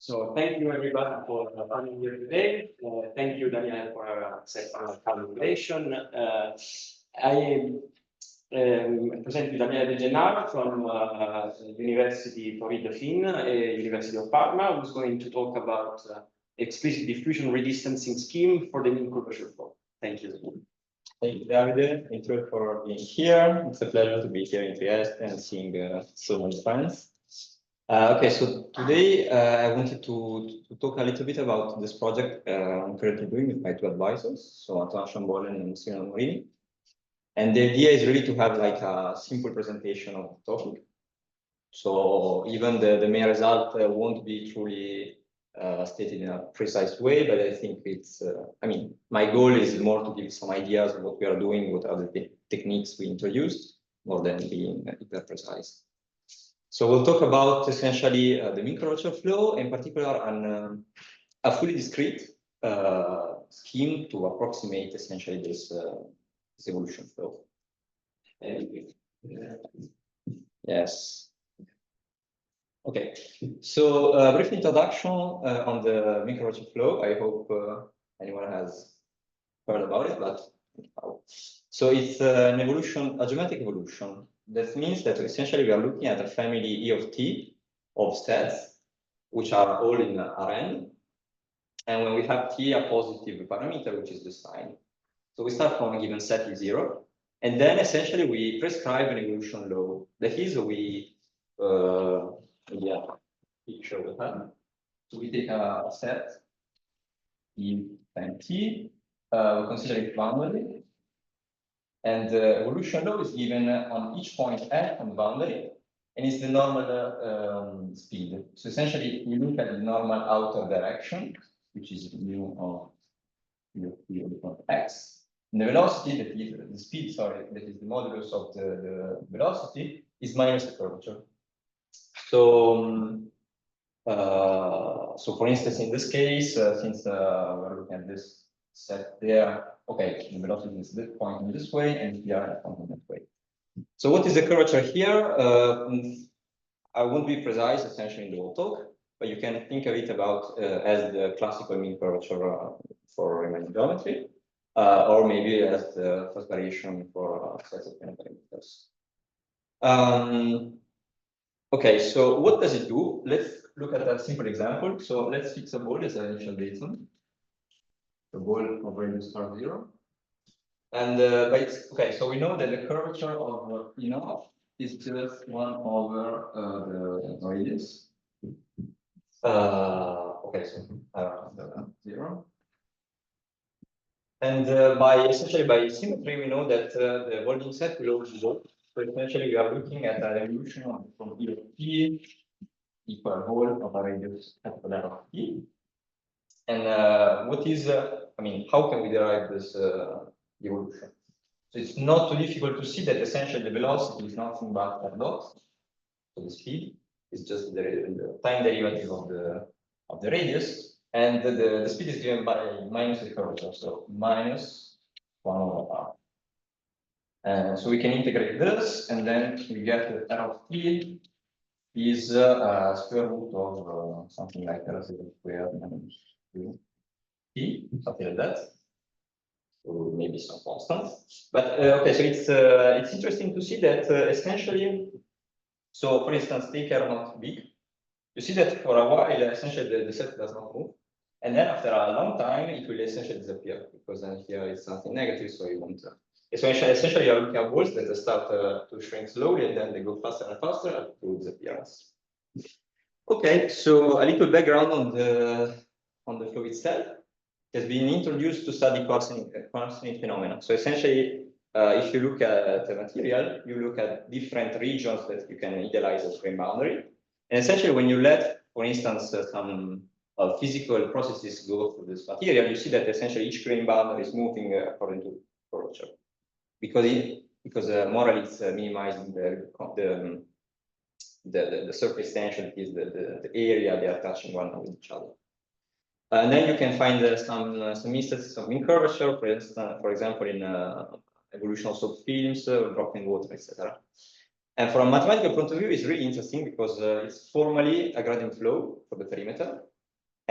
So thank you everybody for coming here today. Thank you, Daniele, for accepting our calculation. I present you Daniele De Gennaro from University Paris-Dauphine, University of Parma, who's going to talk about explicit diffusion redistancing scheme for the mean curvature flow. Thank you. Thank you, Davide. Thank you for being here. It's a pleasure to be here in Trieste and seeing so many friends. Okay, so today I wanted to talk a little bit about this project I'm currently doing with my two advisors, so Chambolle and Morini. And the idea is really to have like a simple presentation of the topic. So even the main result won't be truly stated in a precise way, but I think it's, I mean, my goal is more to give some ideas of what we are doing, what are the techniques we introduced, more than being hyper precise. So we'll talk about essentially the mean curvature flow, in particular on a fully discrete scheme to approximate essentially this evolution flow. Yes. Okay, so brief introduction on the mean curvature flow. I hope anyone has heard about it, but so it's an evolution, a geometric evolution. That means that essentially we are looking at a family E of T of sets, which are all in Rn. And when we have T, a positive parameter, which is the sign. So we start from a given set is 0. And then essentially we prescribe an evolution law. That is, we picture with that. So we take a set E and T, we consider it boundary. And the evolution law is given on each point F on the boundary, and it's the normal speed. So essentially, we look at the normal outer direction, which is mu of x. And the velocity, that is the speed, sorry, that is the modulus of the velocity, is minus the curvature. So, so for instance, in this case, since we're looking at this set there, okay, the velocity is pointing this way, and we are pointing that way. So what is the curvature here? I won't be precise essentially in the whole talk, but you can think of it about as the classical mean curvature for Riemann geometry, or maybe as the first variation for sets of parameters. Okay, so what does it do? Let's look at a simple example. So let's fix a ball as an initial datum. The ball of radius r0. And okay, so we know that the curvature of E naught is just 1 over the radius. Okay, so 0. And essentially by symmetry, we know that the Holding set will always go. So essentially, we are looking at an evolution from E of T equal whole of a radius at the level of T. And what is, I mean, how can we derive this evolution? So it's not too difficult to see that essentially the velocity is nothing but a dot. So the speed is just the time derivative of the radius, and the speed is given by minus the curvature, so minus 1 over r. And so we can integrate this, and then we get that r of t is square root of something like r squared minus 2 t, something like that. So maybe some constant. But okay, so it's interesting to see that essentially. So for instance, take r not big. You see that for a while, essentially the set does not move, and then after a long time, it will essentially disappear because then here it's something negative, so you won't. So essentially, you're looking at walls that start to shrink slowly, and then they go faster and faster up to disappearance. Okay, so a little background on the flow itself. It has been introduced to study coordinate phenomena. So essentially, if you look at the material, you look at different regions that you can idealize as grain boundary. And essentially, when you let, for instance, some physical processes go through this material, you see that essentially each grain boundary is moving according to curvature. Because morally it's minimizing the surface tension, is the area they are touching one with each other. And then you can find some instances of mean curvature, for example, in evolution of soap films, dropping water, etc. And from a mathematical point of view, it's really interesting because it's formally a gradient flow for the perimeter.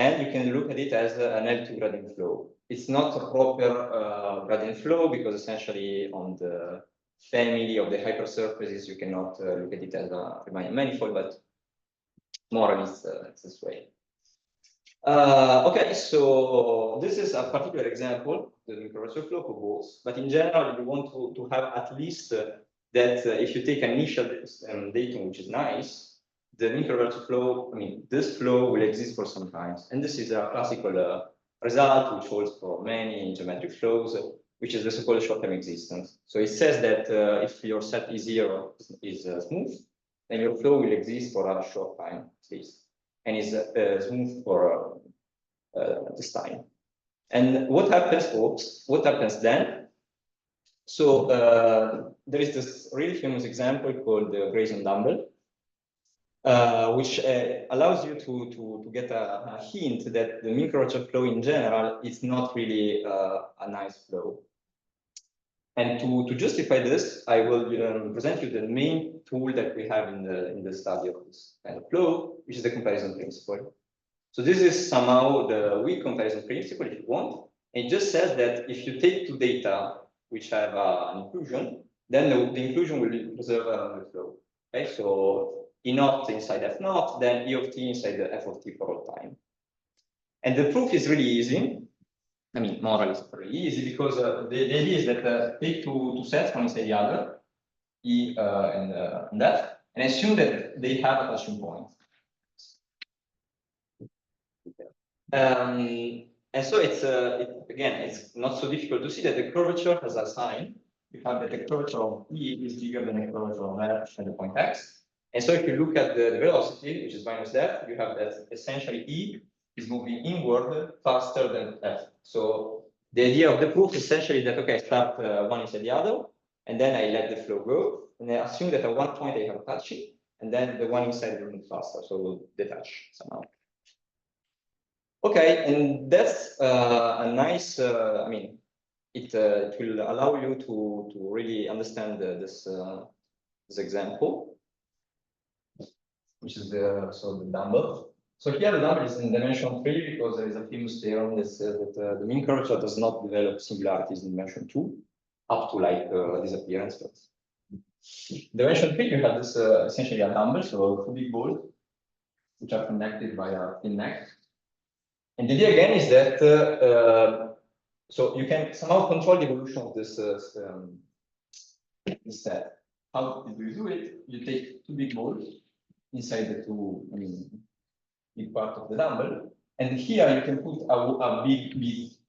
and you can look at it as an L2 gradient flow. It's not a proper gradient flow because essentially on the family of the hypersurfaces, you cannot look at it as a Riemannian manifold, but more or less it's this way. Okay, so this is a particular example, the curvature flow for both. But in general, you want to have at least that if you take an initial datum, which is nice, the mean curvature flow, I mean, this flow will exist for some time. And this is a classical result, which holds for many geometric flows, which is the so-called short-term existence. So it says that if your set E0 is smooth, then your flow will exist for a short time, at least, and is smooth for this time. And what happens then? So there is this really famous example called the Grayson dumbbell, which allows you to get a hint that the mean curvature flow in general is not really a nice flow. And to justify this, I will present you the main tool that we have in the study of this kind of flow, which is the comparison principle. So this is somehow the weak comparison principle, if you want. It just says that if you take two data which have an inclusion, then the inclusion will preserve the flow. Okay, so E naught inside F naught, then E of t inside the F of t for all time. And the proof is really easy. I mean, more or less pretty easy because the idea is that take two sets from inside the other, E and F, and assume that they have a touching point. And so again, it's not so difficult to see that the curvature has a sign. You have that the curvature of E is bigger than the curvature of F at the point X. And so if you look at the velocity, which is minus F, you have that essentially E is moving inward faster than F. So the idea of the proof is essentially that, okay, I start one inside the other, and then I let the flow go, and I assume that at one point I have a touching, and then the one inside will move faster, so we'll detach somehow. Okay, and that's a nice, I mean, it will allow you to really understand this example, which is the dumbbell. So here the dumbbell is in dimension 3 because there is a famous theorem that says that the mean curvature does not develop singularities in dimension 2 up to like disappearance. But dimension 3, you have this essentially a dumbbell, so two big balls which are connected by a thin neck. And the idea again is that so you can somehow control the evolution of this set. How do you do it? You take two big balls inside the two, I mean, big part of the dumbbell, and here you can put a big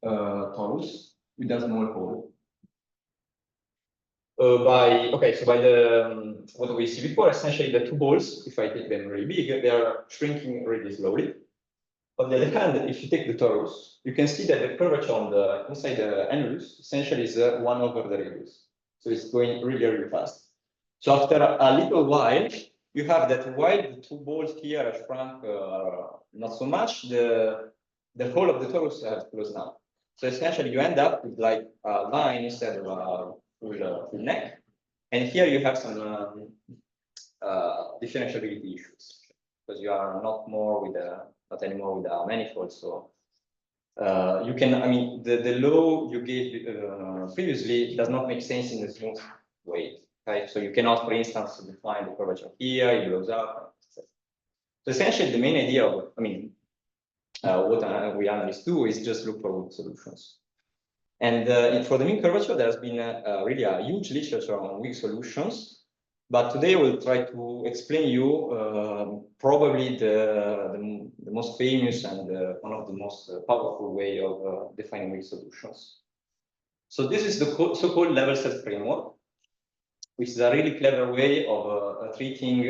torus with a small hole. So by the what we see before, essentially the two balls, if I take them really big, they are shrinking really slowly. On the other hand, if you take the torus, you can see that the curvature on the inside the annulus essentially is 1 over the radius. So it's going really, really fast. So after a little while, you have that while the two balls here are shrunk not so much, the whole of the torus has closed down. So essentially you end up with like a line instead of a full neck. And here you have some differentiability issues because you are not anymore with a manifold. So you can, I mean, the law you gave previously does not make sense in a smooth way. Okay, so you cannot, for instance, define the curvature here, it blows up. So essentially, the main idea of, I mean, what we analysts do is just look for weak solutions. And for the mean curvature, there's been really a huge literature on weak solutions. But today we'll try to explain you probably the most famous and one of the most powerful way of defining weak solutions. So this is the so-called level set framework, which is a really clever way of treating,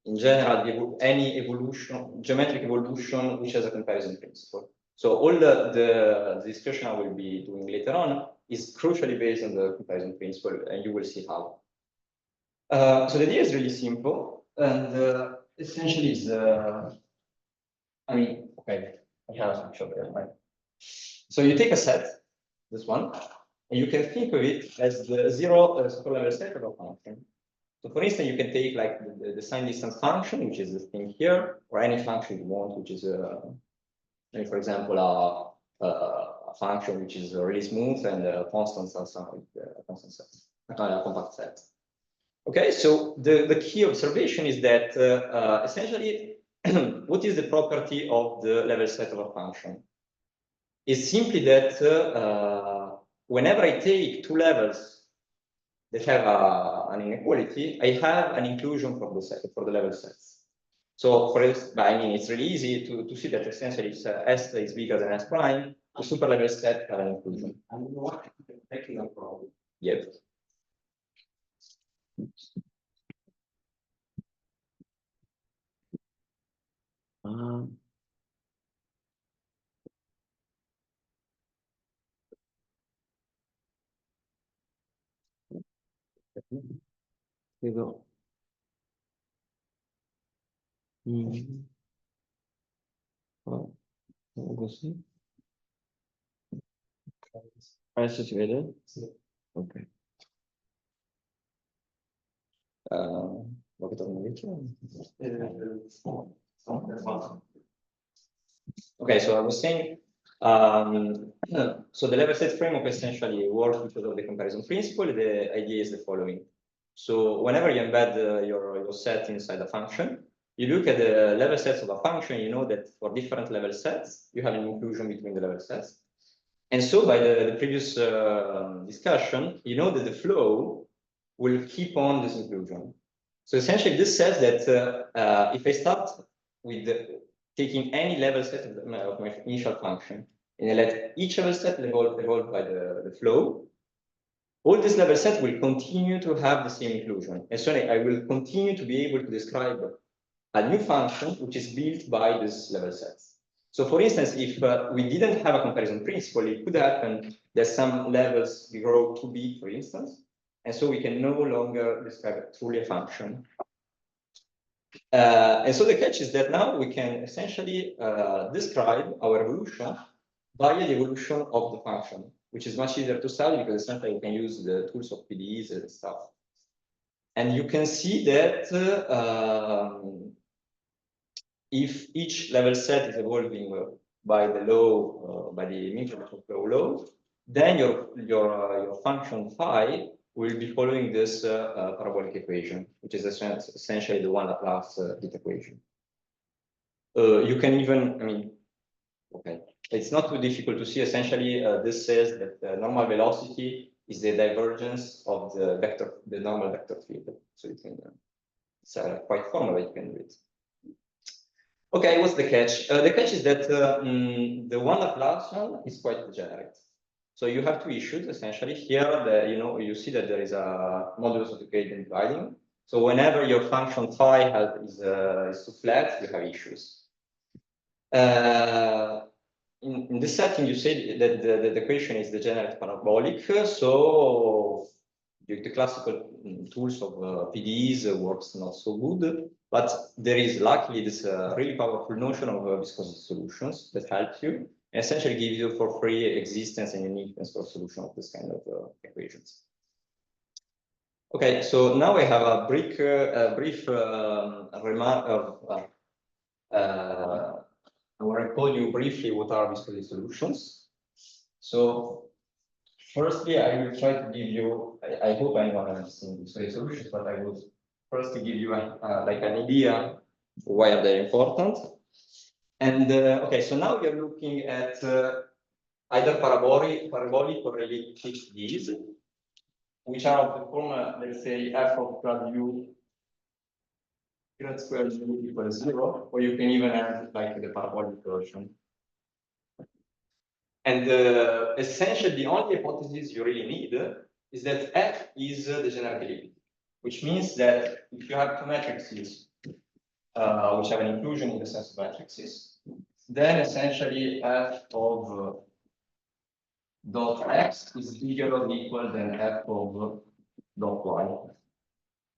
in general, any evolution, geometric evolution, which has a comparison principle. So all the discussion I will be doing later on is crucially based on the comparison principle, and you will see how. So the idea is really simple, and essentially is, I mean, okay, I have a picture there, right? So you take a set, this one, and you can think of it as the zero level set of a function. So for instance, you can take like the sign distance function, which is this thing here, or any function you want, which is for example, a function which is really smooth and constant or something, constant set, a compact set. Okay, so the key observation is that essentially, what is the property of the level set of a function? Is simply that whenever I take two levels that have an inequality, I have an inclusion for the set, for the level sets. So for instance, I mean, it's really easy to see that essentially if S is bigger than S prime, the super level set have an inclusion. And what technical problem? Yep. Here we go. Così. Adesso si vede? Sì. Ok. Okay, so I was saying, so the level set framework essentially works because of the comparison principle. The idea is the following. So whenever you embed your set inside a function, you look at the level sets of a function, you know that for different level sets, you have an inclusion between the level sets. And so by the previous discussion, you know that the flow will keep on this inclusion. So essentially this says that if I start with taking any level set of my initial function, and I let each level set evolve by the flow, all this level set will continue to have the same inclusion. And so I will continue to be able to describe a new function which is built by this level sets. So for instance, if we didn't have a comparison principle, it could happen that some levels grow too big, for instance, and so we can no longer describe truly a function. And so the catch is that now we can essentially describe our evolution via the evolution of the function, which is much easier to study because essentially you can use the tools of PDEs and stuff. And you can see that if each level set is evolving by the law, by the Minor flow law, then your function phi will be following this parabolic equation, which is essentially the one Laplace heat equation. You can even, I mean, okay, it's not too difficult to see. Essentially, this says that the normal velocity is the divergence of the vector, the normal vector field. So you can, it's quite formal, but you can do it. Okay, what's the catch? The catch is that the one Laplacian is quite degenerate. So you have two issues essentially. Here, you see that there is a modulus of the gradient dividing. So whenever your function phi is too flat, you have issues. In this setting, you say that the equation is degenerate parabolic. So the classical tools of PDEs works not so good, but there is luckily this really powerful notion of viscosity solutions that helps you, and essentially gives you for free existence and uniqueness for solution of this kind of equations. Okay, so now I have a brief remark of I want to tell you briefly what are viscosity solutions. So firstly, I will try to give you, I hope I know understand viscosity solutions, but I will first give you like an idea why are they important. And okay, so now we are looking at either parabolic or elliptic PDEs, which are of the form, let's say, f of grad u grad squared u equals 0, or you can even have like the parabolic version. And essentially, the only hypothesis you really need is that f is the general elliptic, which means that if you have two matrices which have an inclusion in the sense of matrices, then essentially f of dot x is bigger or equal than f of dot y.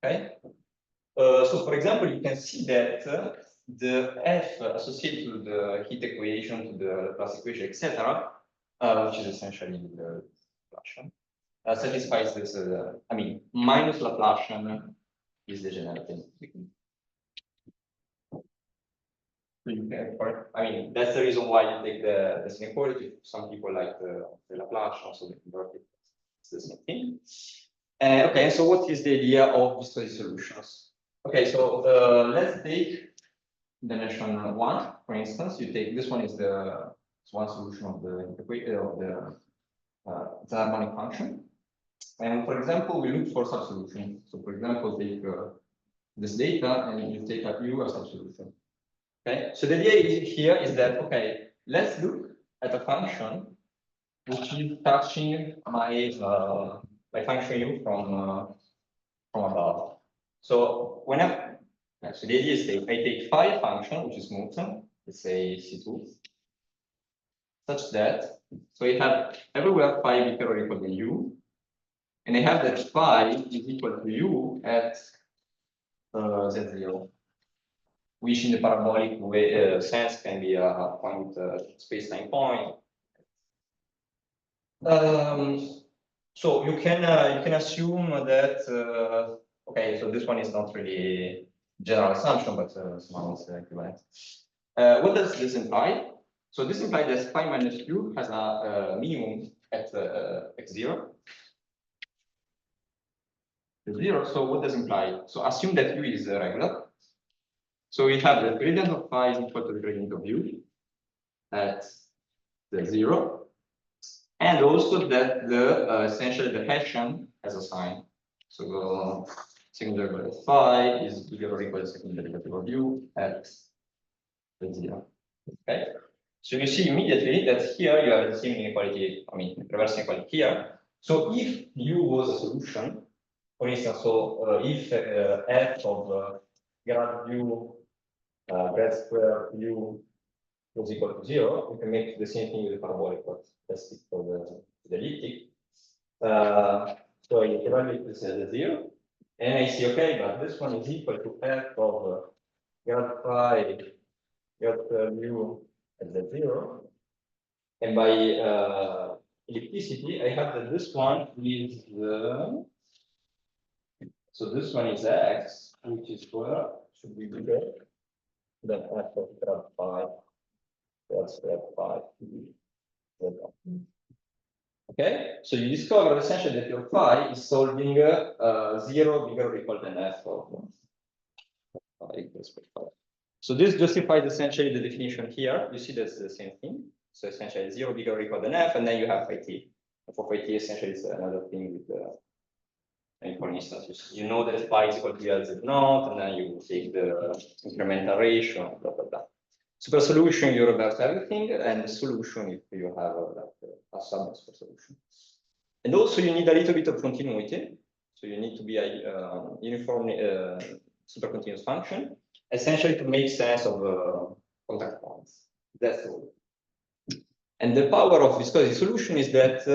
Okay. So, for example, you can see that the f associated to the heat equation, to the Laplace equation, etc., which is essentially the Laplacian, satisfies this. I mean, minus Laplacian is degenerating. I mean, that's the reason why you take the inequality. Some people like the Laplace, also the converted. It's the same thing. Okay, so what is the idea of viscosity solutions? Okay, so let's take dimension 1, for instance. You take this one is the one solution of the harmonic function. And for example, we look for subsolution. So for example, take this data and you take a U as subsolution. Okay, so the idea here is that, okay, let's look at a function which is touching my function U from above. So whenever, so the idea is that I take phi function, which is Moulton, let's say C2, such that, so you have everywhere phi bigger or equal to U, and I have that phi is equal to U at Z0. Which in the parabolic way, sense can be a point, space-time point. So you can assume that okay, so this one is not really general assumption, but somehow it's equivalent. What does this imply? So this implies that phi minus U has a minimum at x0. So what does it imply? So assume that U is regular. So we have the gradient of phi is equal to the gradient of U at the 0, and also that the essentially the Hessian has a sign. So the second derivative of phi is bigger or equal to the second derivative of U at the 0. Okay. So you see immediately that here you have the same inequality, I mean reverse inequality here. So if U was a solution, for instance, so if f of grad U grad square U was equal to 0, we can make the same thing with the parabolic, but let's stick for the elliptic. So I evaluate this as a 0, and I see, okay, but this one is equal to f of grad phi grad U at the 0. And by ellipticity, I have that this one is so this one is x, which is where should be bigger than f of grad phi. That's grad phi. Okay, so you discover essentially that your phi is solving 0 bigger or equal than f of phi equals 5. So this justifies essentially the definition here. You see that's the same thing. So essentially 0 bigger or equal than f, and then you have phi t. For phi t, essentially it's another thing with and for instance, you know that phi is equal to Z naught, and then you take the incremental ratio, blah blah blah. So for solution, you reverse everything, and the solution if you have a submass for solution. And also you need a little bit of continuity. So you need to be a uniform supercontinuous function, essentially to make sense of contact points. That's all. And the power of viscosity solution is that,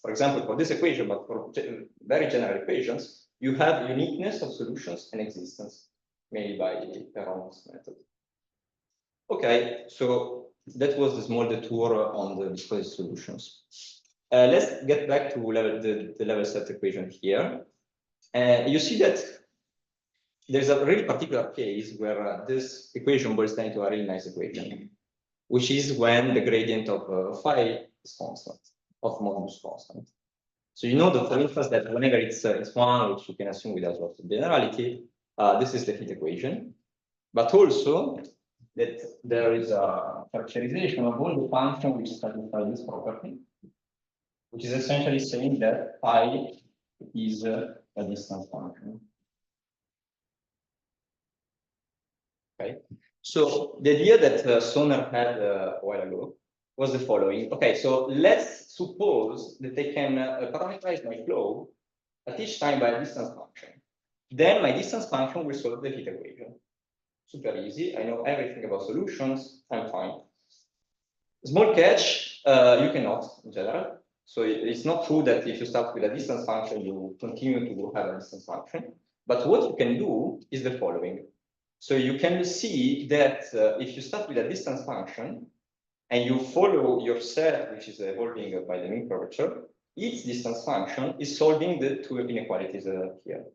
for example, for this equation, but for very general equations, you have uniqueness of solutions and existence made by Perron's method. Okay, so that was the small detour on the viscosity solutions. Let's get back to the level set equation here. You see that there's a really particular case where this equation boils down to a really nice equation, which is when the gradient of phi is constant, of modulus constant. So you know that, for instance, that whenever it's 1, which you can assume without lots of generality, this is the heat equation. But also that there is a characterization of all the functions which satisfy this property, which is essentially saying that phi is a distance function. Okay. So the idea that Sonner had a while ago was the following. Okay, so let's suppose that I can parameterize my flow at each time by a distance function. Then my distance function will solve the heat equation. Super easy. I know everything about solutions. I'm fine. Small catch, you cannot in general. So it's not true that if you start with a distance function, you continue to have a distance function. But what you can do is the following. So you can see that if you start with a distance function and you follow your set, which is evolving by the mean curvature, its distance function is solving the two inequalities here.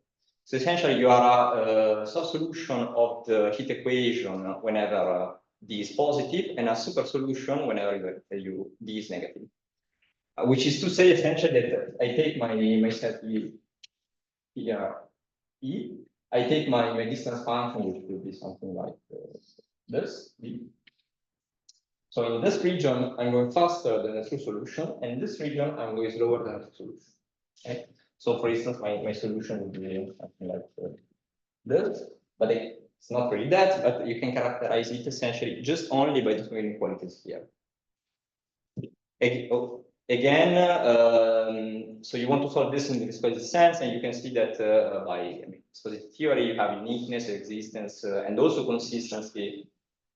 So essentially, you are a sub-solution of the heat equation whenever D is positive, and a super solution whenever D is negative. Which is to say, essentially, that I take my set here, E, I take my distance function, which will be something like this, D. So in this region, I'm going faster than the true solution, and in this region, I'm going slower than the solution. Okay? So for instance, my solution would be something like this, but it's not really that, but you can characterize it essentially just only by the two inequalities here. Again, so you want to solve this in the viscosity sense, and you can see that by viscosity theory, you have uniqueness, existence, and also consistency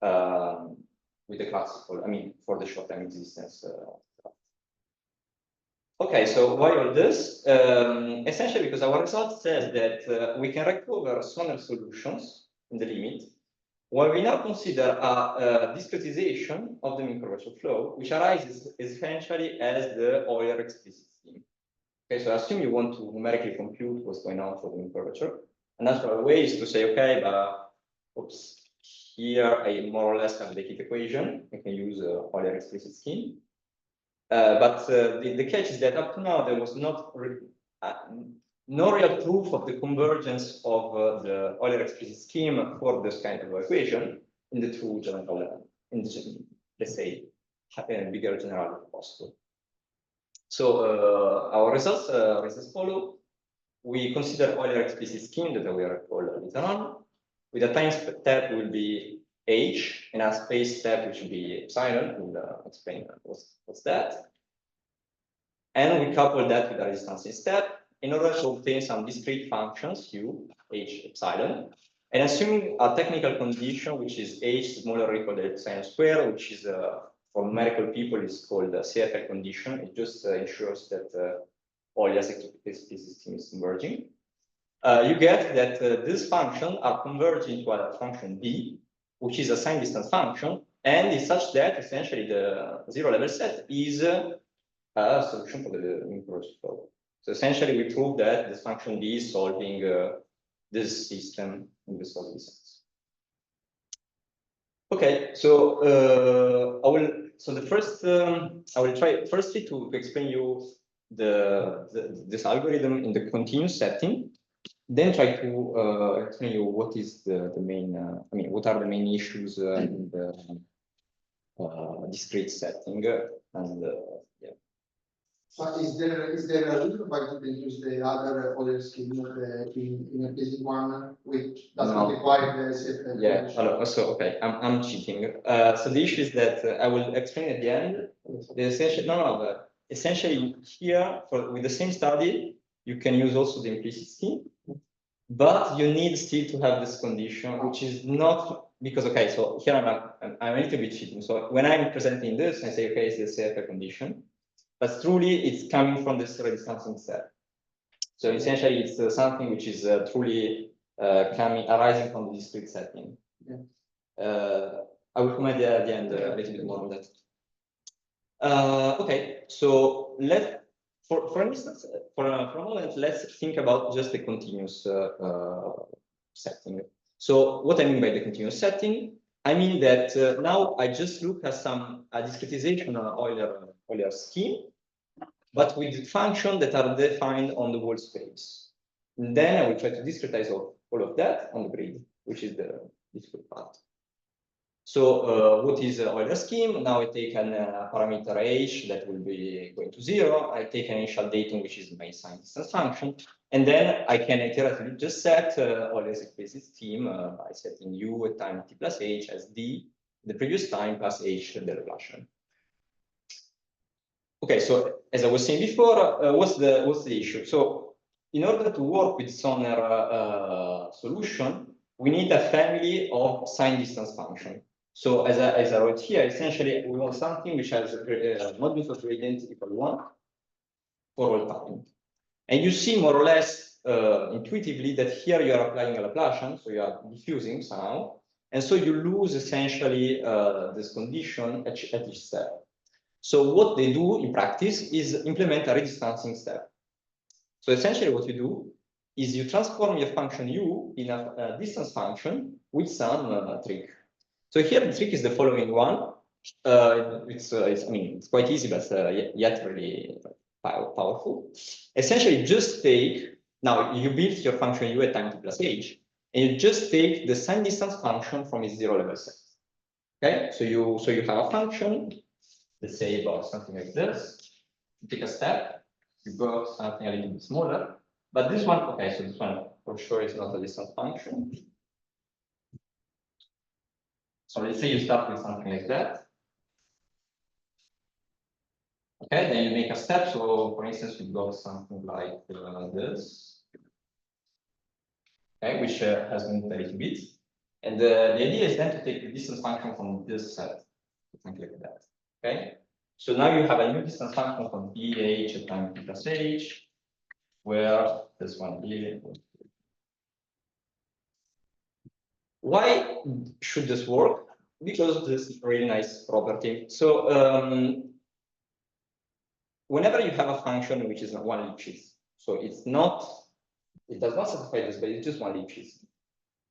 with the classical, for the short-term existence. Okay, so why all this? Essentially because our result says that we can recover smaller solutions in the limit, while we now consider a discretization of the mean curvature flow, which arises essentially as the Euler explicit scheme. Okay, so assume you want to numerically compute what's going on for the mean curvature. A natural way is to say, okay, but oops, here I more or less have the heat equation. I can use Euler explicit scheme. But the catch is that up to now there was not no real proof of the convergence of the Euler explicit scheme for this kind of equation in the true general, let's say, bigger general possible. So our results follow. We consider Euler explicit scheme that we will call later on. With a time step will be h, and a space step which will be epsilon. We'll explain what's that. And we couple that with a redistancing step in order to obtain some discrete functions, u, h, epsilon, and assuming a technical condition, which is h smaller or equal to epsilon square, which is for numerical people is called the CFL condition. It just ensures that Euler's explicit scheme is converging. You get that these functions are converging to a function b, which is a sign distance function, and is such that essentially the zero level set is a solution for the mean curvature flow. So essentially, we prove that this function b is solving this system in this sense. Okay, so I will try firstly to explain you this algorithm in the continuous setting. Then try to explain you what is the main, what are the main issues in the discrete setting, and yeah. But is there a reason why you can use the other Euler scheme in a basic one, which does not require the CFL? Yeah. So okay, I'm cheating. So the issue is that I will explain at the end. Essentially here with the same study, you can use also the implicit scheme. But you need still to have this condition, which is not because, okay, so here I'm a little bit cheating. So when I'm presenting this, I say, okay, it's the CFL condition, but truly it's coming from this redistancing step. So essentially it's something which is truly arising from the discrete setting. Yeah. I will comment at the end a little bit more on that. Okay, so for instance, for a moment, let's think about just the continuous setting. So what I mean by the continuous setting, I mean that now I just look at a discretization of Euler scheme, but with functions that are defined on the whole space. And then I will try to discretize all of that on the grid, which is the difficult part. So what is Euler scheme? Now I take a parameter h that will be going to 0. I take an initial datum, which is my sign distance function, and then I can iteratively just set Euler's explicit scheme by setting u at time t plus h as d, the previous time plus h the Laplacian. Okay, so as I was saying before, what's the issue? So in order to work with Sonner solution, we need a family of sign distance function. So as I wrote here, essentially we want something which has modulus of gradient equal 1 for all time. And you see more or less intuitively that here you are applying a Laplacian, so you are diffusing somehow, and so you lose essentially this condition at each step. So what they do in practice is implement a redistancing step. So essentially what you do is you transform your function u in a distance function with some trick. So here the trick is the following one. I mean, it's quite easy, but yet really powerful. Essentially, just take, now you build your function u at time t plus h, and you just take the sign distance function from its zero level set. Okay, so you have a function, let's say about something like this. You take a step, you go something a little bit smaller, but this one, okay, so this one for sure is not a distance function. So let's say you start with something like that. Okay, then you make a step. So for instance, we got something like this, okay, which has moved a little bit. And the idea is then to take the distance function from this set, something like that. Okay, so now you have a new distance function from h at time t plus h, where this one here. Why should this work? Because of this really nice property. So whenever you have a function which is one Lipschitz, so it does not satisfy this, but it's just one Lipschitz.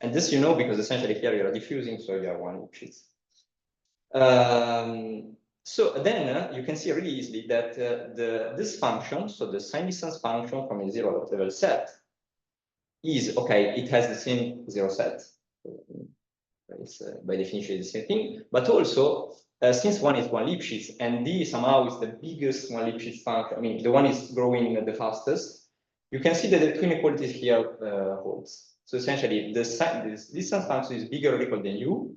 And this you know because essentially here you are diffusing, so you are one Lipschitz. So then you can see really easily that this function, so the sign distance function from a zero level set, is okay. It has the same zero set. It's by definition the same thing, but also since one is one Lipschitz and D somehow is the biggest one Lipschitz function, I mean the one is growing the fastest, you can see that the two inequalities here holds. So essentially this distance function is bigger or equal than u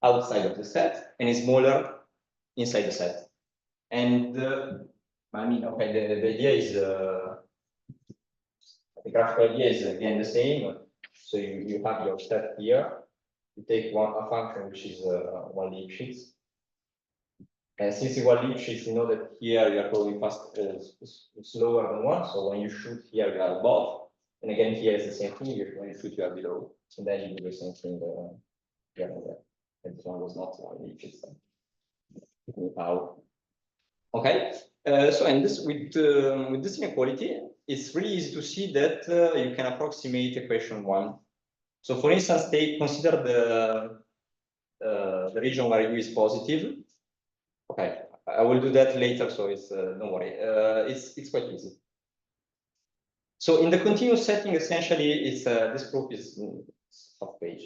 outside of the set and is smaller inside the set. And I mean, okay, the idea is the graphical idea is again the same. So you have your step here. You take a function which is one Lipschitz. And since it's one Lipschitz, you know that here you are going slower than one. So when you shoot here, you are above. And again, here is the same thing. When you shoot, you are below. And then you do the same thing here and there. And this one was not one Lipschitz. Okay. So and this with this inequality, it's really easy to see that you can approximate equation one. So for instance, consider the region where u is positive. Okay, I will do that later, so it's don't worry. It's quite easy. So in the continuous setting, essentially, it's this proof is half page.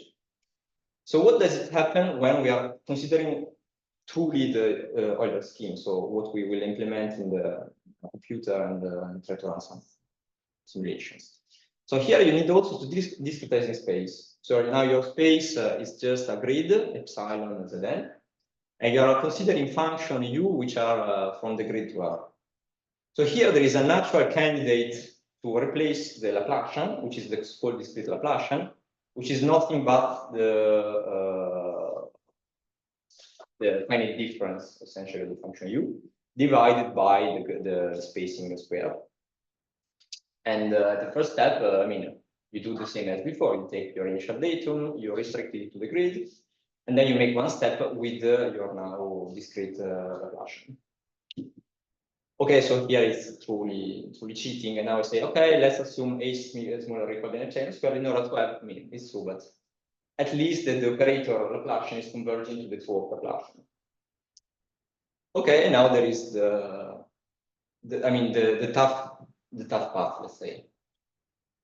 So what does it happen when we are considering truly the Euler scheme? So what we will implement in the computer and try to run some simulations. So here you need also to discretize in space. So now your space is just a grid, epsilon and zn, and you are considering function u which are from the grid to R. So here there is a natural candidate to replace the Laplacian, which is the called discrete Laplacian, which is nothing but the finite difference essentially of the function u divided by the spacing square. And the first step, I mean, you do the same as before. You take your initial datum, you restrict it to the grid, and then you make one step with your now discrete Laplacian. Okay, so here it's truly cheating, and now I say, okay, let's assume h is smaller or equal than epsilon squared in order to have, I mean, it's true, but at least that the operator Laplacian is converging to the two of Laplacian. Okay, and now there is the tough path, let's say.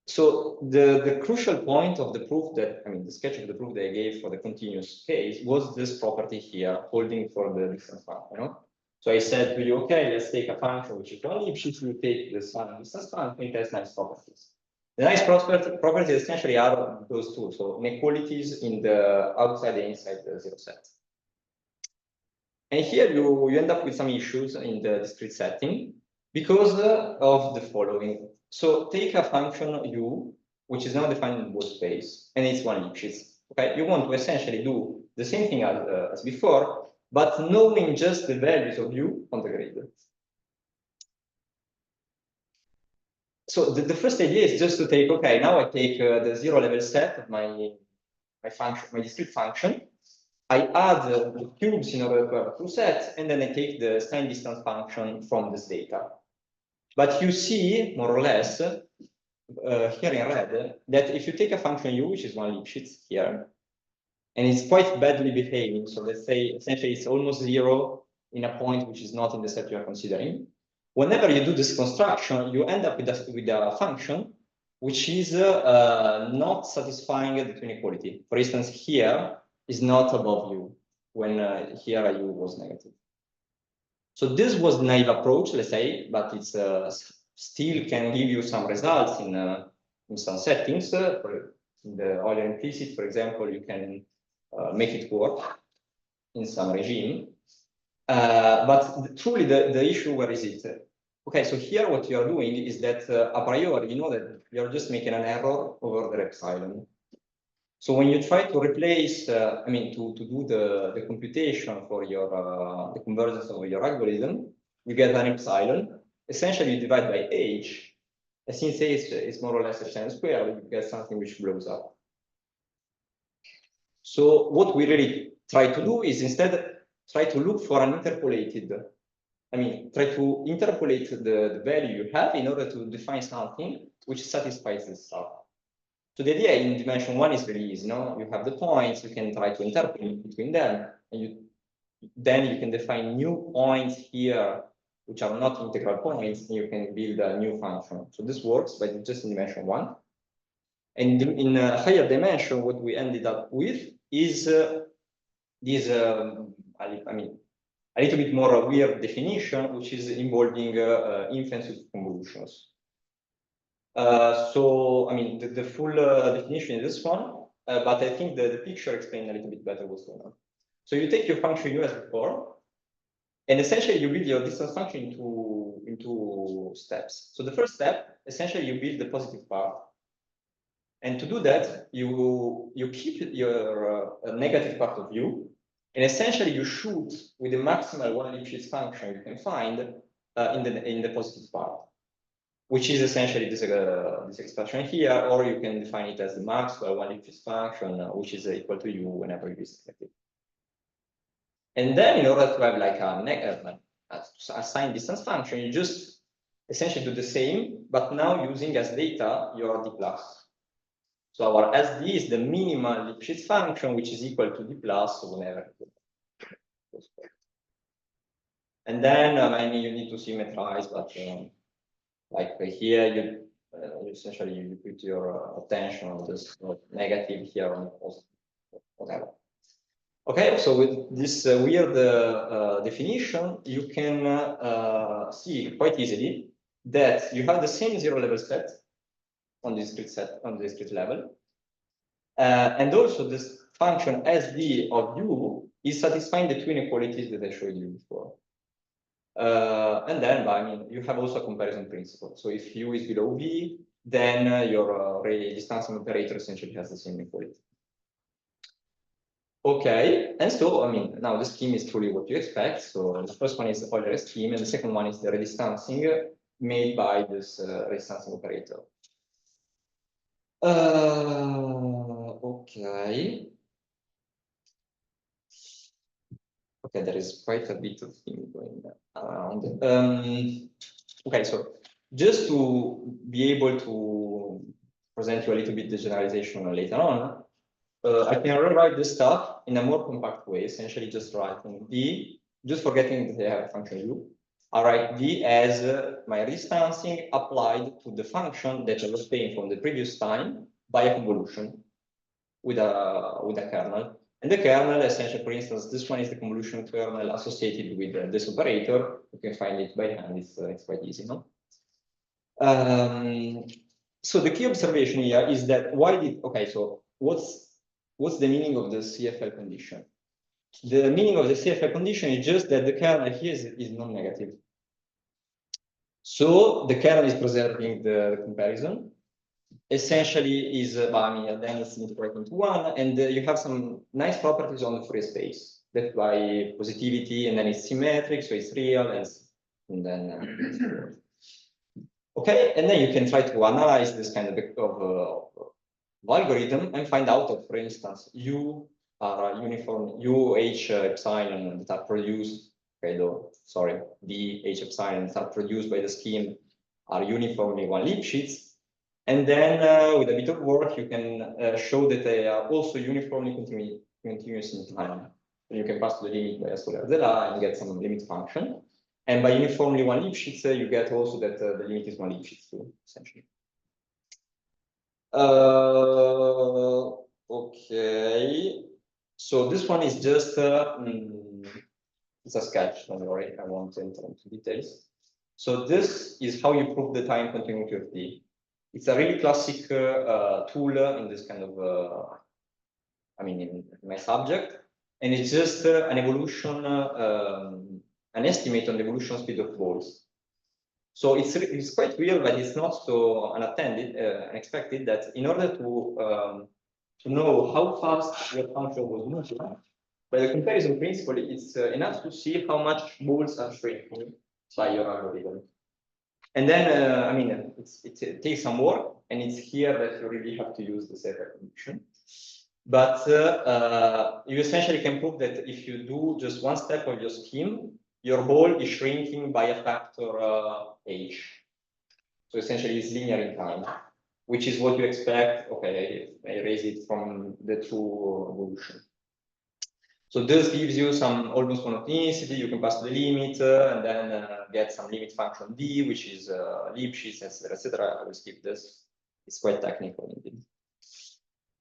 So the crucial point of the proof that, I mean, the sketch of the proof that I gave for the continuous case was this property here, holding for the distance function, you know? So I said to you, okay, let's take a function which is one Lipschitz, we take the sign distance function, it has nice properties. The nice properties essentially are those two, so inequalities in the outside and inside the zero set. And here you end up with some issues in the discrete setting because of the following. So take a function u, which is now defined in both space, and it's one Lipschitz. Okay, you want to essentially do the same thing as before, but knowing just the values of u on the grid. So the first idea is just to take, okay, now I take the zero level set of my function, my discrete function. I add the cubes in order to have a true set, and then I take the sign distance function from this data. But you see, more or less, here in red that if you take a function u, which is one Lipschitz here, and it's quite badly behaving, so let's say essentially it's almost zero in a point which is not in the set you are considering. Whenever you do this construction, you end up with a function which is not satisfying the twin equality. For instance, here is not above u, when here u was negative. So this was the naive approach, let's say, but it's still can give you some results in some settings. In the Euler implicit, for example, you can make it work in some regime. But truly, the issue, where is it? Okay, so here what you are doing is that a priori, you know that you're just making an error over the epsilon. So when you try to replace, I mean, to do the computation for your the convergence of your algorithm, you get an epsilon. Essentially, you divide by h, and since h is more or less epsilon squared, you get something which blows up. So what we really try to do is instead try to look for an interpolated, I mean, try to interpolate the value you have in order to define something which satisfies this stuff. So the idea in dimension one is really easy, no? You have the points, you can try to interpolate between them, and then you can define new points here, which are not integral points, and you can build a new function. So this works, but just in dimension one. And in a higher dimension, what we ended up with is this, I mean, a little bit more weird definition, which is involving infinite convolutions. So, I mean, the full definition is this one, but I think the picture explains a little bit better what's going on. So you take your function u as before, and essentially you build your distance function into steps. So the first step, essentially you build the positive part. And to do that, you keep your negative part of u, and essentially you shoot with the maximal one Lipschitz function you can find in the positive part, which is essentially this expression here, or you can define it as the Maxwell one Lipschitz function, which is equal to u whenever u is negative. And then in order to have like a signed distance function, you just essentially do the same, but now using as data your d plus. So our SD is the minimal Lipschitz function, which is equal to d plus whenever. And then I mean, you need to symmetrize, but like here, you essentially you put your attention on this negative here on positive, whatever. Okay, so with this weird definition, you can see quite easily that you have the same zero level set on the discrete level, and also this function SD of u is satisfying the twin inequalities that I showed you before. And then, I mean, you have also a comparison principle. So if u is below v, then your redistancing operator essentially has the same inequality. Okay, and so, I mean, now the scheme is truly what you expect. So the first one is the Euler scheme, and the second one is the redistancing made by this redistancing operator. Okay. Okay, there is quite a bit of thing going around. Okay, so just to be able to present you a little bit the generalization later on, I can rewrite this stuff in a more compact way, essentially just writing d, just forgetting that they have a function u. I write d as my redistancing applied to the function that I was paying from the previous time by a convolution with a kernel. And the kernel, essentially, for instance, this one is the convolution kernel associated with this operator. You can find it by hand, it's quite easy, no? So the key observation here is that okay, so what's the meaning of the CFL condition? The meaning of the CFL condition is just that the kernel here is non-negative. So the kernel is preserving the comparison. Essentially is, I mean, then it's integrated into one, and you have some nice properties on the Fourier space that by positivity, and then it's symmetric, so it's real, and then okay, and then you can try to analyze this kind of algorithm and find out that, for instance, u are uniform u h epsilon that are produced, okay, though sorry, d h epsilon that are produced by the scheme are uniformly one Lipschitz. And then with a bit of work, you can show that they are also uniformly continuous in time. And you can pass the limit by square zeta and get some limit function. And by uniformly one Lipschitz, you get also that the limit is one Lipschitz too, essentially. Okay. So this one is just it's a sketch. Don't worry, I won't enter into details. So this is how you prove the time continuity of D. It's a really classic tool in this kind of, in my subject, and it's just an evolution, an estimate on the evolution speed of balls. So it's quite weird, but it's not so unexpected that in order to know how fast your function was moving, by the comparison principle, it's enough to see how much balls are shrinking by your algorithm. And then, it takes some work, and it's here that you really have to use the safe recognition. But you essentially can prove that if you do just one step of your scheme, your ball is shrinking by a factor h. So essentially, it's linear in time, which is what you expect. Okay, I erase it from the true evolution. So this gives you some almost monotonicity. You can pass the limit and then get some limit function d, which is Lipschitz, etc., etc. I will skip this. It's quite technical indeed.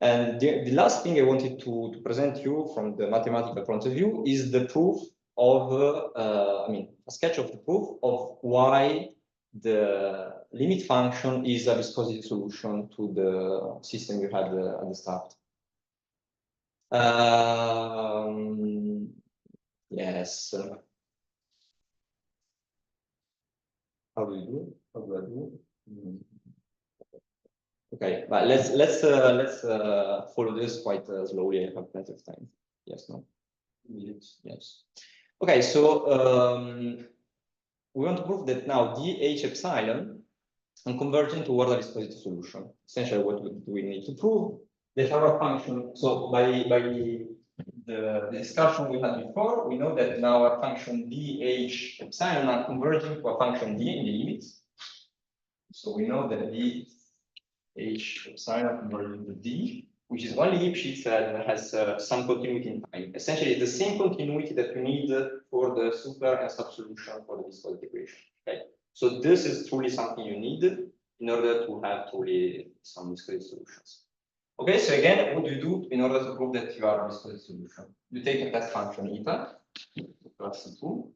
And the last thing I wanted to present you from the mathematical point of view is the proof of, a sketch of the proof of why the limit function is a viscosity solution to the system you had at the start. Yes. How do you do? How do I do? Okay, but let's follow this quite slowly. I have plenty of time. Yes, no. Yes. Okay, so we want to prove that now dh epsilon is convergent toward a viscosity solution. Essentially, what do we need to prove? That our function. So by the discussion we had before, we know that now our function dh epsilon are converging to a function d in the limits. So we know that dh epsilon converging to d, which is one Lipschitz that has some continuity in time. Essentially, it's the same continuity that you need for the super and sub solution for the viscosity equation. Okay, so this is truly something you need in order to have truly some viscosity solutions. Okay, so again, what do you do in order to prove that you are a viscosity solution? You take a test function eta plus 2,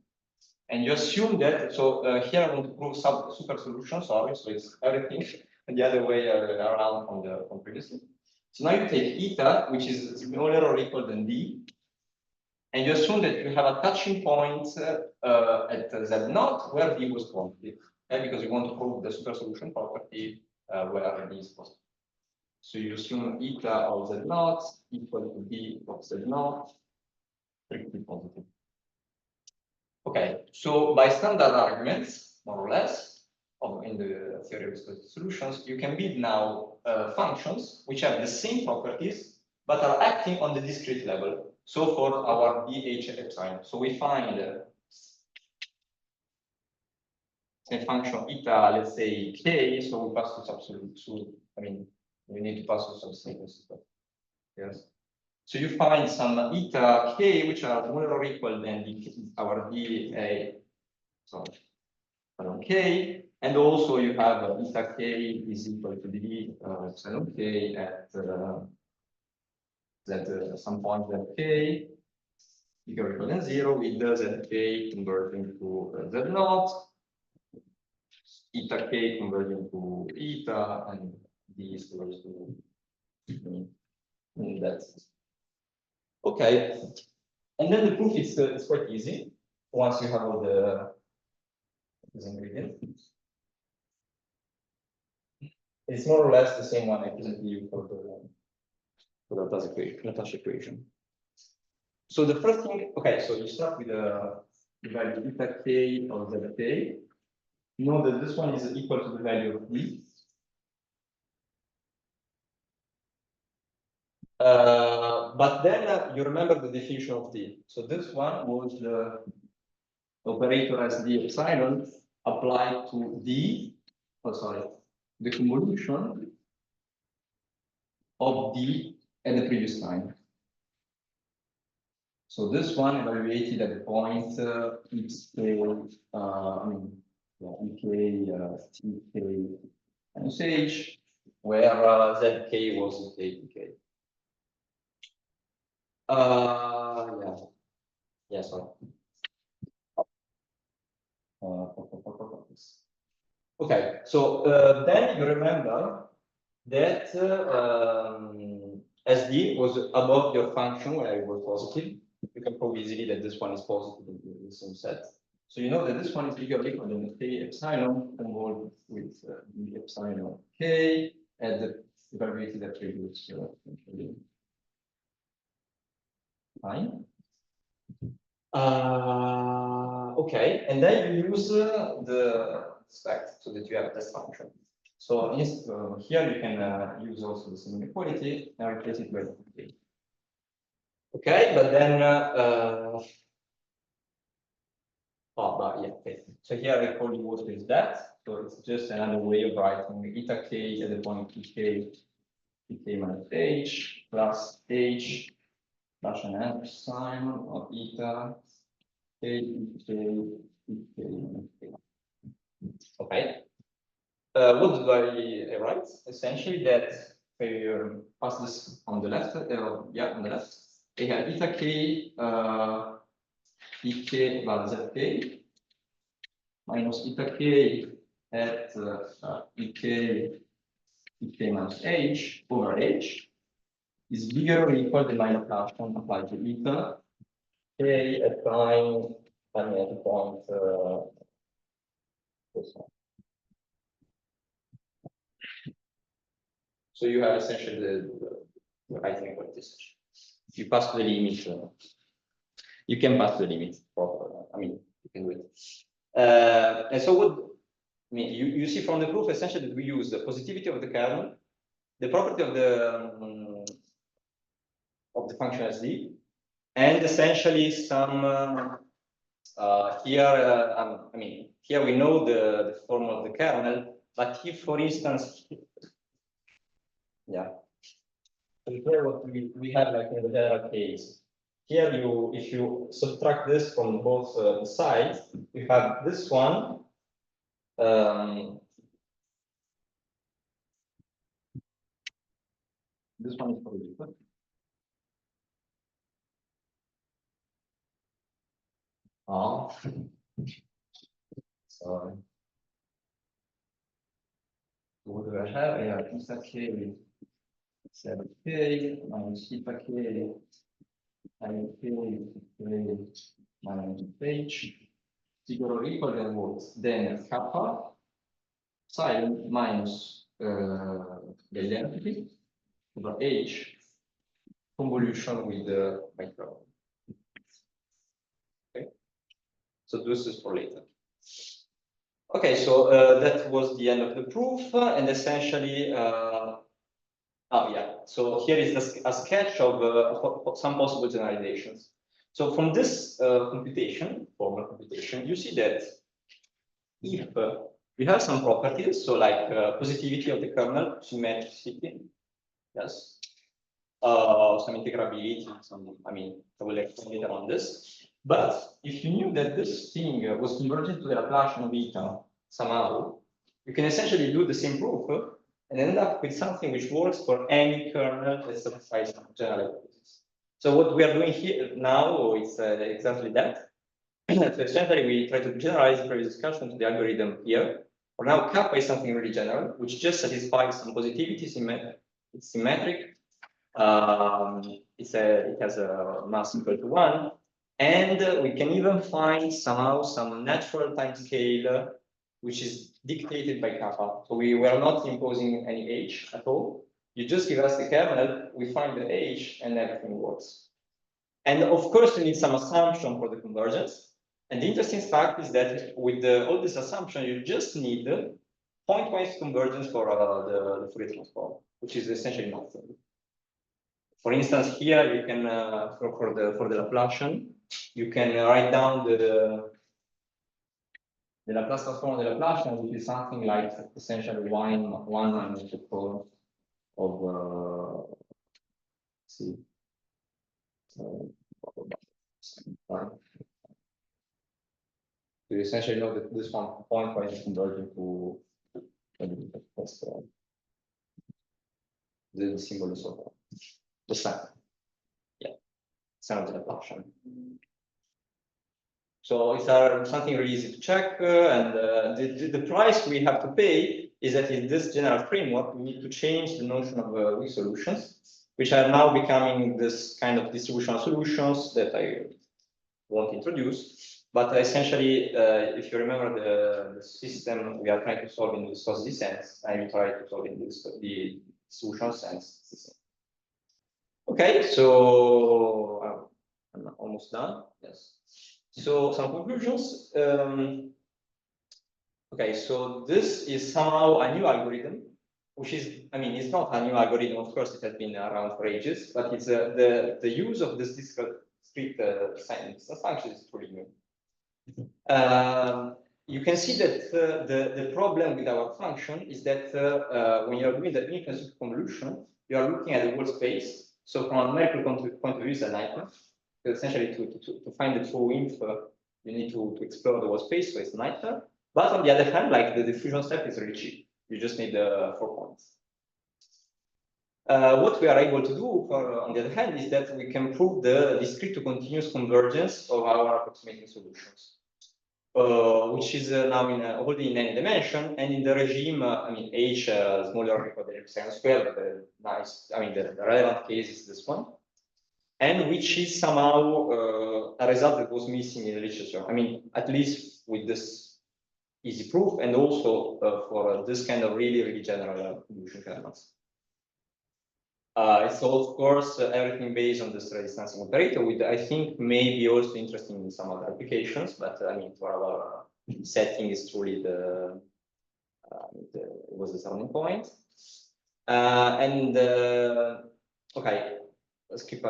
and you assume that. So here I want to prove super solution. Sorry, so it's everything the other way around from previously. So now you take eta, which is smaller or equal than d, and you assume that you have a touching point at z0 where d was positive, okay? Because you want to prove the super solution property where d is positive. So you assume eta of z0 equal to d of z0, strictly positive. Okay, so by standard arguments, more or less, in the theory of viscosity solutions, you can build now functions which have the same properties but are acting on the discrete level. So for our dh epsilon, so we find a function eta, let's say k. So we pass to substitute. So we need to pass to substitutes. Yes. So you find some eta k which are smaller or equal than our dA. K, and also you have eta k is equal to d epsilon k at some point z k equal than 0 with the zk converting to z0, eta k converting to eta, and d is equal to that. Okay, and then the proof is quite easy once you have all these ingredients. It's more or less the same one I presented you for the Laplace equation. So the first thing, okay, so you start with the value eta k of zk. You know that this one is equal to the value of d. But then you remember the definition of d. So this one was the operator as d epsilon applied to d. Oh, sorry. the convolution of D at the previous time. So this one evaluated at the point xk, tk minus h, where zk was tk. Yeah, sorry. Okay, so then you remember that SD was above your function where it was positive. You can prove easily that this one is positive in the same set. So you know that this one is bigger or equal than k epsilon involved with the epsilon k at the evaluated attributes. Fine. Okay, and then you use the spec so that you have a test function. So here you can use also the same inequality and replace it with k. Okay, but then okay. So here I call you what is that. So it's just another way of writing eta k at the point tk minus h plus h plus an epsilon of eta k minus k. Okay. What do I write? Essentially that if you pass this on the left, on the left, we have eta k ek plus zk minus eta k at ek minus h over h is bigger or equal to the minor Laplacian applied to eta k at time at the point this one. So you have essentially the right inequalities. If you pass to the limit, you can pass to the limit. You can do it. And so what you see from the proof essentially that we use the positivity of the kernel, the property of the function SD, and essentially some here we know the form of the kernel, but if for instance so here what we have like in the general case. Here if you subtract this from both sides, you have this one. This one is probably equal. Sorry. What do I have? Yeah, eta k 7k minus eta k minus h bigger or equal than what? Then kappa psi minus the identity over h convolution with the micro. Okay, so this is for later. Okay, so that was the end of the proof, and essentially, so here is a sketch of some possible generalizations. So from this formal computation, you see that if we have some properties, so like positivity of the kernel, symmetricity, yes, some integrability, I will explain later on this. But if you knew that this thing was convergent to the Laplacian of eta somehow, you can essentially do the same proof and end up with something which works for any kernel that satisfies some general hypothesis. So what we are doing here now is exactly that. So essentially, we try to generalize the previous discussion to the algorithm here. For now, kappa is something really general, which just satisfies some positivity. It's symmetric. It has a mass equal to 1. And we can even find somehow some natural time scale, which is dictated by kappa. So we were not imposing any h at all. You just give us the kernel, we find the h, and everything works. And of course, we need some assumption for the convergence. And the interesting fact is that with all this assumption, you just need pointwise convergence for the Fourier transform, which is essentially nothing. For instance, here you can for the Laplacian, you can write down the Laplace transform of the Laplacian will be something like essentially one multiple of see. So you essentially know that this one point is converging to the symbol is of the sign. Yeah, sign of the Laplacian. So it's something really easy to check, and the price we have to pay is that in this general framework, we need to change the notion of weak solutions, which are now becoming this kind of distributional solutions that I won't introduce. But essentially, if you remember the system we are trying to solve in the viscosity sense, I will try to solve in the distributional sense. Okay, so I'm almost done. Yes. So some conclusions. Okay, so this is somehow a new algorithm, which is, I mean, it's not a new algorithm. Of course, it has been around for ages, but it's the use of this discrete science function is pretty new. You can see that the problem with our function is that when you're doing the infinite convolution, you are looking at the whole space. So from a numerical point of view, it's a nightmare. Essentially, to find the true inf, you need to explore the whole space, so it's a nightmare. But on the other hand, like the diffusion step is really cheap. You just need 4 points. What we are able to do, on the other hand, is that we can prove the discrete to continuous convergence of our approximating solutions, which is now already in any dimension, and in the regime, I mean, h smaller than epsilon squared, but the relevant case is this one, and which is somehow a result that was missing in the literature. I mean, at least with this easy proof, and also for this kind of really general convolution kernels. It's all, of course, everything based on this redistancing operator, which I think may be also interesting in some other applications, but I mean, for our setting is truly was the starting point. Okay, let's keep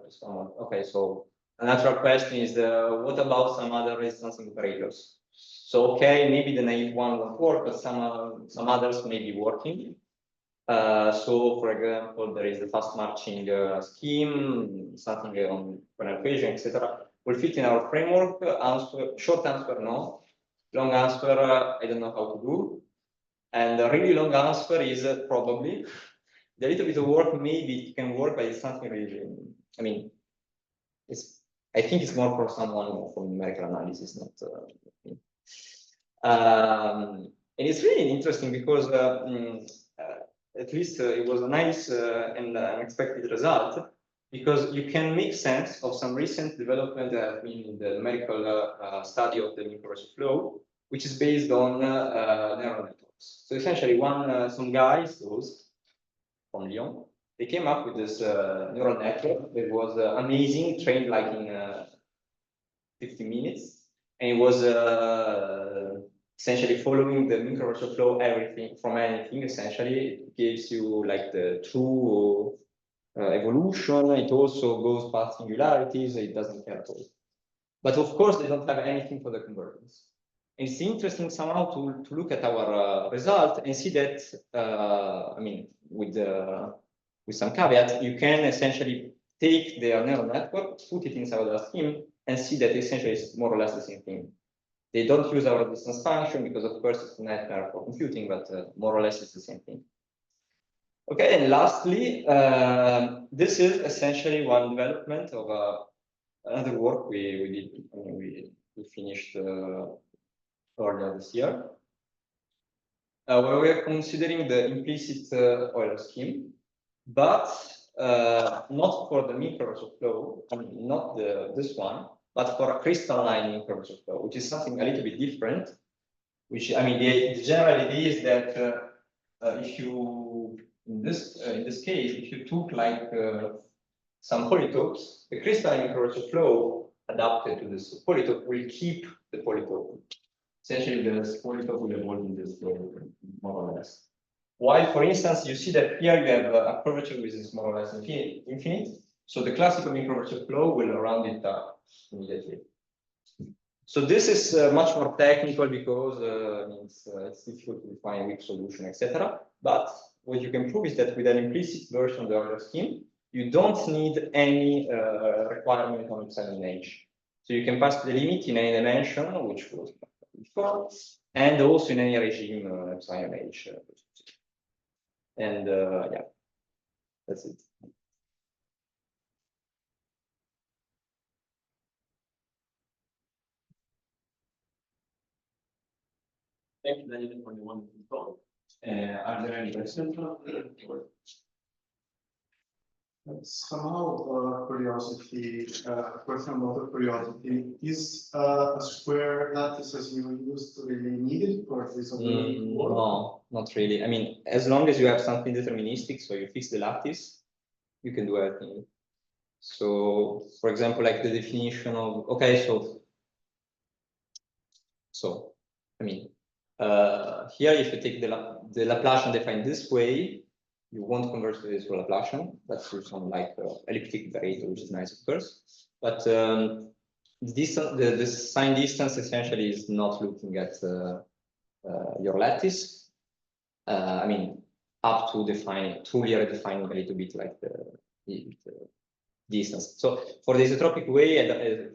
someone. Okay, so a natural question is what about some other redistancing operators? So okay, maybe the naive one won't work, but some others may be working. So, for example, there is the fast marching scheme, something on an equation, etc. Will fit in our framework. Short answer, no. Long answer, I don't know how to do. And the really long answer is probably. The little bit of work, maybe it can work, but it's something really. I mean, I think it's more for someone for numerical analysis, not. And it's really interesting because. At least it was a nice and unexpected result, because you can make sense of some recent development that have been in the numerical study of the universal flow, which is based on neural networks. So essentially, some guys, those from Lyon, they came up with this neural network that was amazing, trained like in 50 minutes, and it was essentially following the universal flow, everything from anything. Essentially, it gives you like the true evolution. It also goes past singularities. It doesn't care at all. But of course, they don't have anything for the convergence. And it's interesting somehow to look at our result and see that, I mean, with some caveat, you can essentially take their neural network, put it inside our scheme, and see that essentially it's more or less the same thing. They don't use our distance function because, of course, it's a nightmare for computing, but more or less it's the same thing. Okay, and lastly, this is essentially one development of another work we did. I mean, we finished earlier this year, where we are considering the implicit Euler scheme, but not for the universal flow. I mean, not this one, but for a crystalline universal flow, which is something a little bit different. Which, I mean, the general idea is that if you, in this case, if you took like some polytopes, the crystalline universal flow adapted to this polytope will keep the polytope. Essentially, the polytope will evolve in this flow, more or less. While, for instance, you see that here you have a curvature which is more or less infinite. So the classical universal flow will round it up immediately. So this is much more technical because it's difficult to define which solution, etc. But what you can prove is that with an implicit version of the order scheme, you don't need any requirement on epsilon h. So you can pass the limit in any dimension, which was before, and also in any regime epsilon h. And yeah, that's it. Thank you, Daniel, for the wonderful talk. Are there any questions? Somehow, curiosity, question about curiosity, is a square lattice as you used really needed for this? No, not really. I mean, as long as you have something deterministic, so you fix the lattice, you can do everything. So, for example, like the definition of, okay, so I mean, here, if you take the Laplacian defined this way, you won't convert to this Laplacian. That's through some like elliptic variator, which is nice, of course. But the sign distance essentially is not looking at your lattice. I mean, up to defining, truly redefining a little bit like the distance. So for the isotropic way,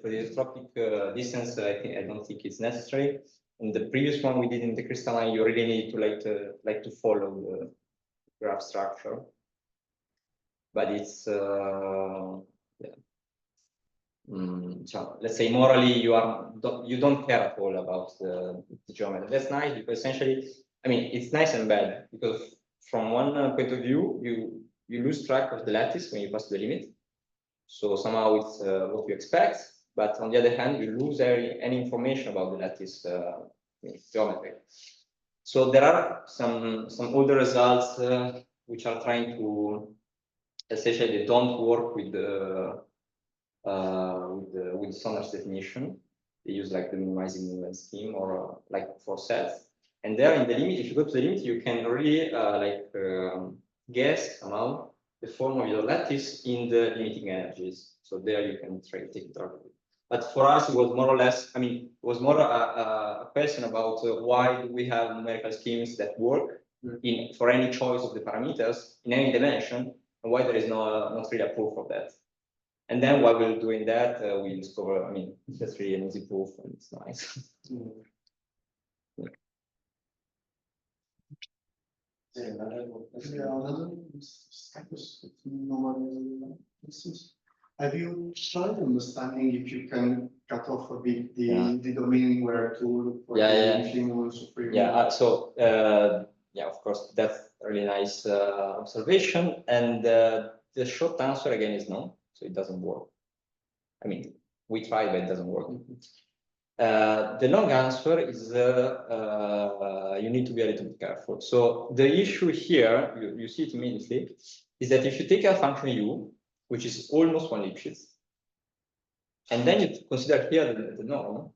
for the isotropic distance, I don't think it's necessary. In the previous one we did in the crystalline, you really need to like to follow the graph structure, but it's yeah. So let's say morally you don't care at all about the geometry. That's nice because essentially, I mean, it's nice and bad because from one point of view, you lose track of the lattice when you pass the limit. So somehow it's what you expect, but on the other hand, you lose any information about the lattice geometry. So there are some older results which are trying to essentially they don't work with Sonder's definition. They use like the minimizing movement scheme or like for sets. And there in the limit, if you go to the limit, you can really guess somehow the form of your lattice in the limiting energies. So there you can try to take it out. But for us, it was more or less, I mean, it was more a question about why do we have numerical schemes that work for any choice of the parameters in any dimension, and why there is not really a proof of that. And then while we're doing that, we discover, I mean, that's really an easy proof, and it's nice. Have you tried understanding if you can cut off a bit the domain where to look for the Yeah, so yeah, of course, that's a really nice observation. And the short answer again is no, so it doesn't work. I mean, we tried, but it doesn't work. The long answer is you need to be a little bit careful. So the issue here, you see it immediately, is that if you take a function u, which is almost one Lipschitz, and then you consider here the norm,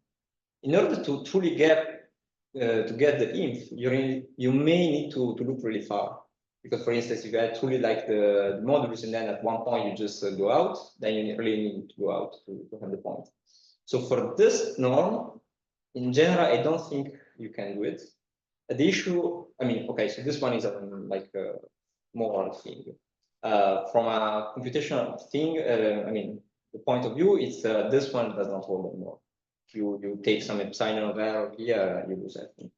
in order to truly get the inf, you may need to look really far. Because for instance, if you had truly like the modulus and then at one point you just go out, then you really need to go out to have the point. So for this norm, in general, I don't think you can do it. The issue, I mean, okay, so this one is like a moral thing. From a computational thing, I mean, the point of view, it's this one does not hold anymore. You take some epsilon of error here, you lose everything.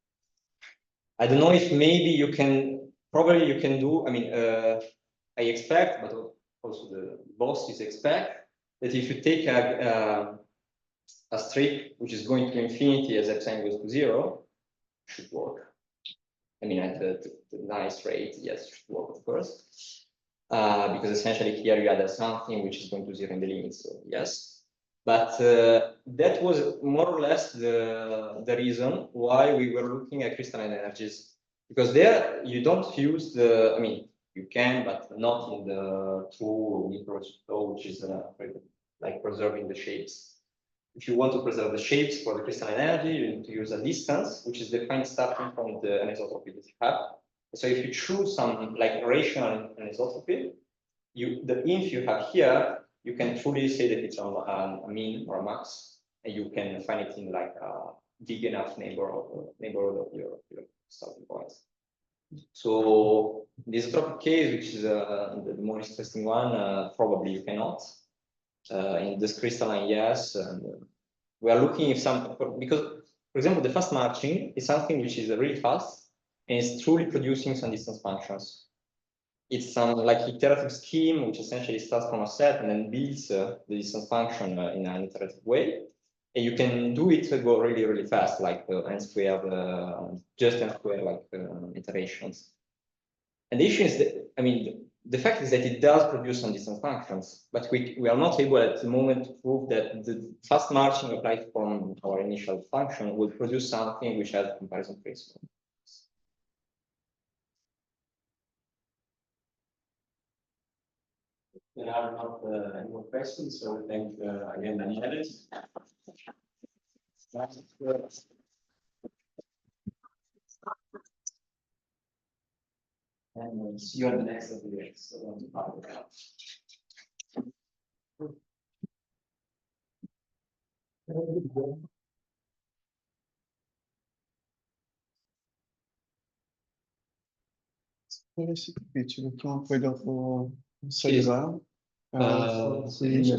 I don't know if maybe you can, probably you can do, I mean, I expect, but also the bosses expect that if you take a strip which is going to infinity as epsilon goes to 0, it should work. I mean, at the nice rate, yes, it should work, of course. Because essentially here you add something which is going to 0 in the limit, so yes. But that was more or less the reason why we were looking at crystalline energies. Because there you don't use the, I mean, you can, but not in the true Nichols flow, which is like preserving the shapes. If you want to preserve the shapes for the crystalline energy, you need to use a distance, which is defined starting from the anisotropy that you have. So if you choose some like rational anisotropy, the inf you have here, you can truly say that it's a mean or a max. and you can find it in like a big enough neighborhood of your starting points. So the isotropic case, which is the more interesting one, probably you cannot. In this crystalline, yes. And we are looking if some, because, for example, the fast marching is something which is really fast and is truly producing some distance functions. It's some like iterative scheme which essentially starts from a set and then builds the distance function in an iterative way. And you can do it go really, really fast, like n squared, just n squared, like iterations. And the issue is that, I mean, the fact is that it does produce some distance functions, but we are not able at the moment to prove that the fast marching applied from our initial function will produce something which has comparison principle. There are not any more questions, so thank again, Daniele. And see you at the next video. Sì, ci becchiamo poi dopo, Sì. salirà. Sì.